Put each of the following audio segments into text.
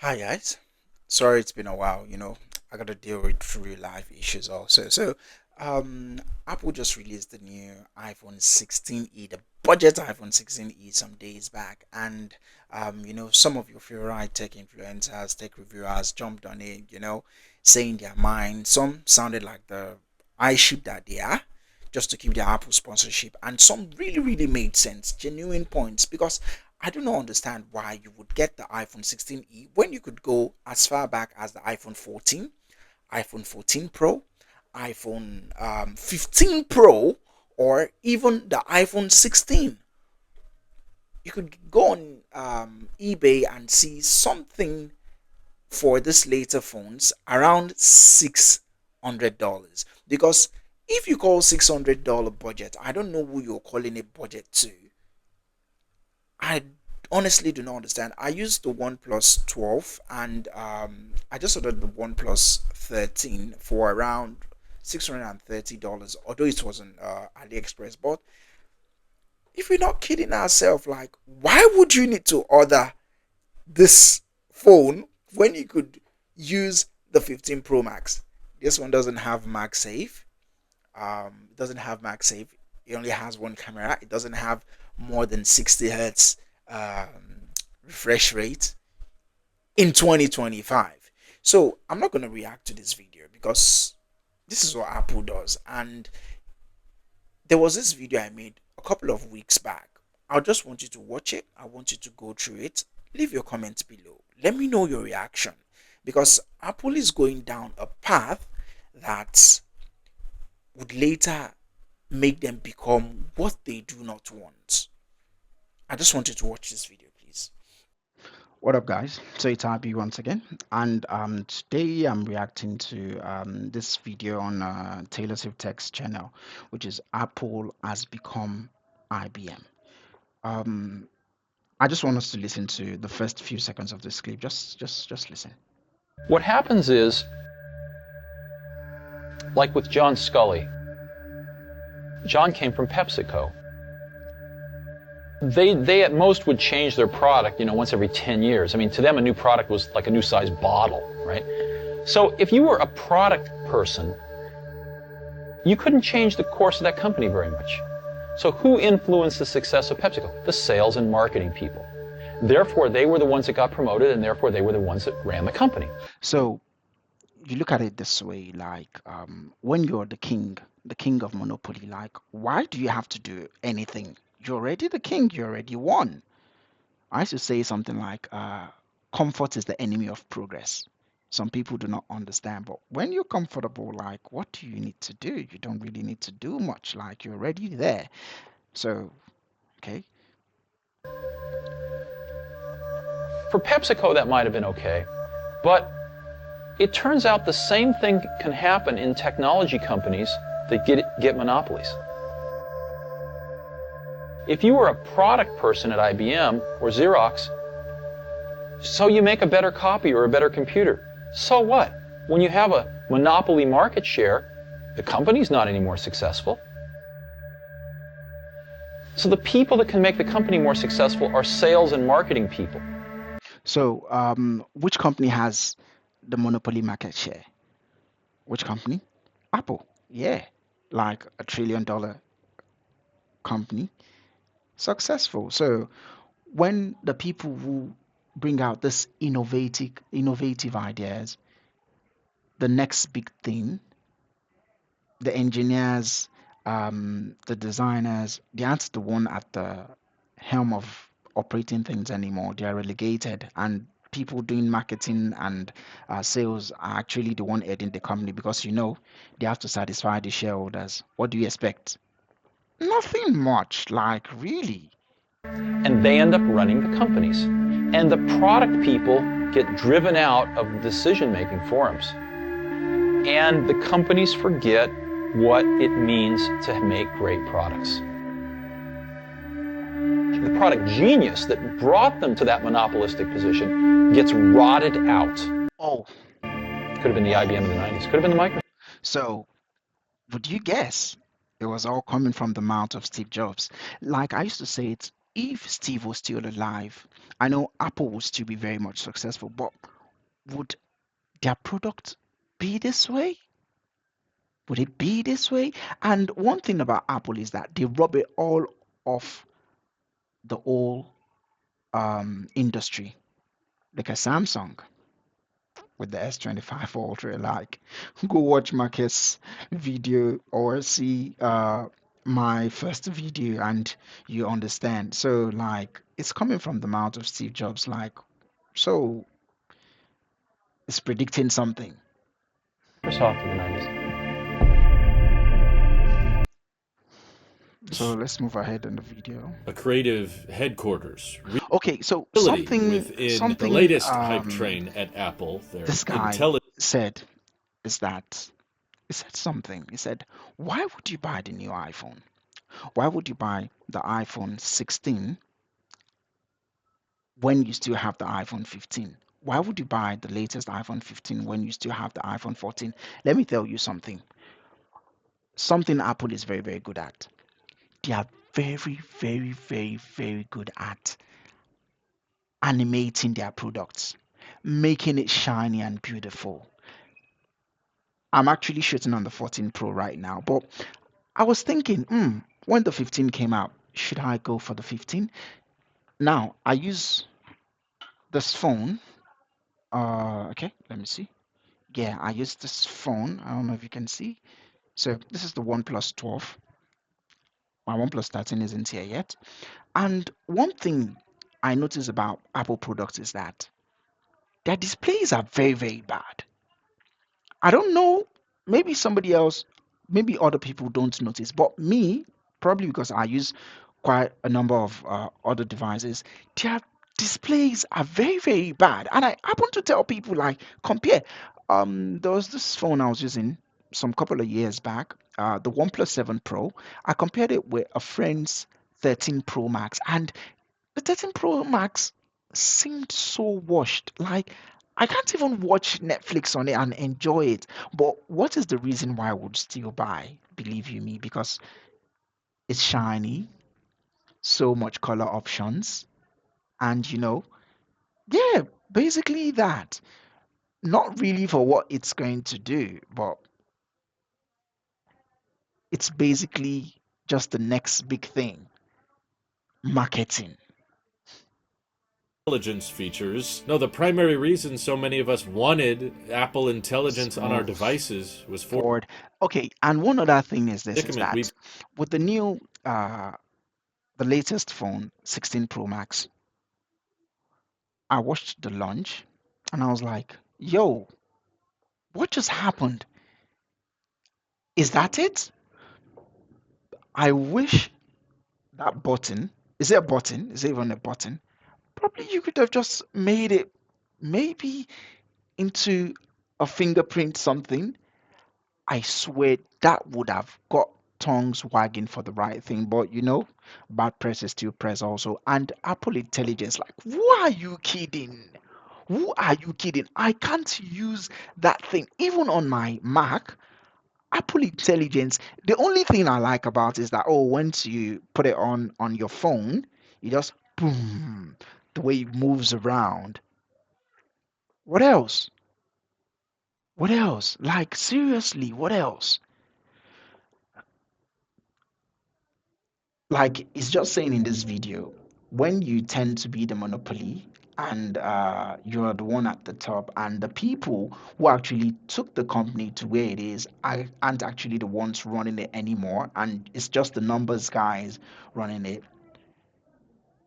Hi guys. Sorry it's been a while, I gotta deal with real life issues also. Apple just released the new iPhone 16e, the budget iPhone 16e some days back, and some of your favorite tech influencers, tech reviewers jumped on it, saying their mind. Some sounded like the iShip that they are, just to keep their Apple sponsorship, and some really made sense, genuine points, because I do not understand why you would get the iPhone 16e when you could go as far back as the iPhone 14, iPhone 14 Pro, iPhone 15 Pro, or even the iPhone 16. You could go on eBay and see something for these later phones around $600. Because if you call $600 budget, I don't know who you're calling a budget to. I honestly do not understand. I used the OnePlus 12 and I just ordered the OnePlus 13 for around $630, although it was on AliExpress. But if we're not kidding ourselves, like, why would you need to order this phone when you could use the 15 Pro Max? This one doesn't have Magsafe. It doesn't have Magsafe. It only has one camera. It doesn't have more than 60 hertz refresh rate in 2025. So I'm not going to react to this video because this is what Apple does. And there was this video I made a couple of weeks back. I just want you to watch it. I want you to go through it. Leave your comments below. Let me know your reaction because Apple is going down a path that would later make them become what they do not want. I just want you to watch this video, please. What up, guys? So it's RB once again, and today I'm reacting to this video on Taylor Swift Tech's channel, which is Apple has become IBM. Um, I just want us to listen to the first few seconds of this clip. Just listen. What happens is, like with John Scully, John came from PepsiCo. They at most would change their product, once every 10 years. I mean, to them, a new product was like a new size bottle, right? So if you were a product person, you couldn't change the course of that company very much. So who influenced the success of PepsiCo? The sales and marketing people. Therefore, they were the ones that got promoted, and therefore they were the ones that ran the company. So you look at it this way, like when you're the king of Monopoly, like why do you have to do anything? You're already the king. You already won. I used to say something like, comfort is the enemy of progress. Some people do not understand, but when you're comfortable, like, what do you need to do? You don't really need to do much, like, you're already there. So, okay. For PepsiCo, that might have been okay, but it turns out the same thing can happen in technology companies that get monopolies. If you were a product person at IBM or Xerox, so you make a better copy or a better computer. So what? When you have a monopoly market share, the company's not any more successful. So the people that can make the company more successful are sales and marketing people. So, which company has the monopoly market share? Which company? Apple. Yeah, like $1 trillion company, successful. So, when the people who bring out this innovative ideas, the next big thing, the engineers, the designers, they aren't the one at the helm of operating things anymore. They are relegated, and people doing marketing and sales are actually the one heading the company because they have to satisfy the shareholders. What do you expect? Nothing much, like really. And they end up running the companies. And the product people get driven out of decision-making forums. And the companies forget what it means to make great products. The product genius that brought them to that monopolistic position gets rotted out. Oh, Could have been the IBM of the 90s. Could have been the Microsoft. so would you guess it was all coming from the mouth of Steve Jobs? Like I used to say it, if Steve was still alive, I know Apple would still be very much successful, but Would their product be this way? Would it be this way? And one thing about Apple is that they rub it all off the whole industry, like a Samsung with the S25 Ultra. Like, go watch Marcus' video or see my first video, and you understand. So, like, it's coming from the mouth of Steve Jobs. Like, so it's predicting something. Microsoft in the 90s. So let's move ahead in the video. A creative headquarters. Okay, so Ability something within the something latest hype train at Apple, their this guy intelligence said is that he said something. He said, "Why would you buy the new iPhone? Why would you buy the iPhone 16 when you still have the iPhone 15? Why would you buy the latest iPhone 15 when you still have the iPhone 14?" Let me tell you something. Something Apple is very, very good at. They are very, very, very, very good at animating their products, making it shiny and beautiful. I'm actually shooting on the 14 Pro right now, but I was thinking, when the 15 came out, should I go for the 15? Now, I use this phone. Okay, let me see. Yeah, I use this phone. I don't know if you can see. So this is the OnePlus 12. My OnePlus 13 isn't here yet. And one thing I notice about Apple products is that their displays are very, very bad. I don't know. Maybe somebody else, maybe other people don't notice, but me, probably because I use quite a number of other devices, their displays are very, very bad. And I happen to tell people, like, compare. There was this phone I was using some couple of years back, the OnePlus 7 Pro. I compared it with a friend's 13 Pro Max, and the 13 Pro Max seemed so washed. Like, I can't even watch Netflix on it and enjoy it. But what is the reason why I would still buy? Believe you me, because it's shiny, so much color options, and yeah, basically that. Not really for what it's going to do, but it's basically just the next big thing, marketing. features. No, the primary reason so many of us wanted Apple Intelligence on our So devices was for forward. Okay, and one other thing is this is predicament that we've with the new the latest phone, 16 Pro Max, I watched the launch and I was like, yo, what just happened? Is that it? I wish that button, is it a button? Is it even a button? Probably you could have just made it maybe into a fingerprint something. I swear that would have got tongues wagging for the right thing. But bad press is still press also. And Apple Intelligence, like, who are you kidding? Who are you kidding? I can't use that thing even on my Mac. Apple Intelligence. The only thing I like about is that, once you put it on your phone, you just boom, the way it moves around. What else? What else? Like, seriously, what else? Like, it's just saying in this video, when you tend to be the monopoly and you're the one at the top, and the people who actually took the company to where it is aren't actually the ones running it anymore, and it's just the numbers guys running it,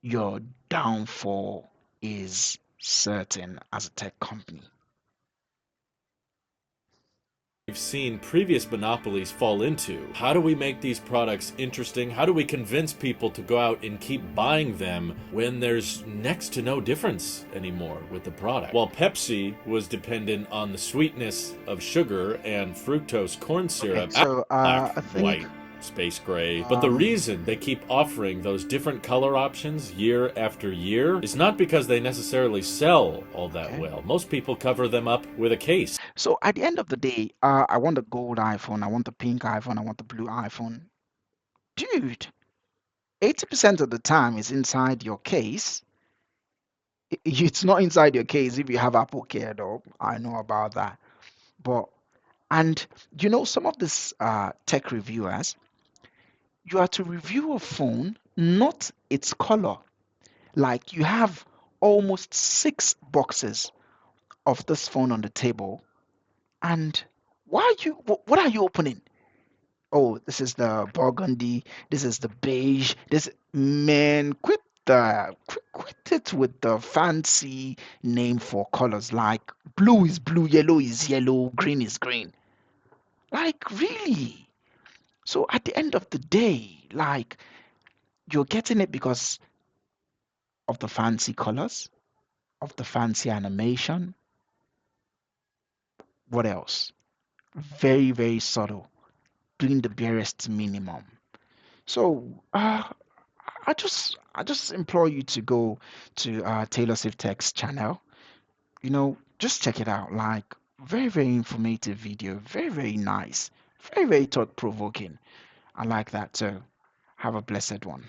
your downfall is certain as a tech company. seen previous monopolies fall into. How do we make these products interesting? How do we convince people to go out and keep buying them when there's next to no difference anymore with the product? While Pepsi was dependent on the sweetness of sugar and fructose corn Okay, syrup, so black, I think white, space gray. But the um, reason they keep offering those different color options year after year is not because they necessarily sell all that okay. well. Most people cover them up with a case. So at the end of the day, I want the gold iPhone, I want the pink iPhone, I want the blue iPhone. Dude, 80% of the time is inside your case. It's not inside your case if you have Apple Care, though. I know about that. But and some of these tech reviewers, you are to review a phone, not its color. Like you have almost six boxes of this phone on the table, and what are you opening? Oh, this is the burgundy, this is the beige, this man, quit it with the fancy name for colors like blue is blue, yellow is yellow, green is green. Like really? So at the end of the day, like you're getting it because of the fancy colors, of the fancy animation. What else? Very, very subtle, doing the barest minimum. So I just implore you to go to Taylor Swift Tech's channel. Just check it out. Like very, very informative video, very, very nice, very, very thought provoking. I like that. So have a blessed one.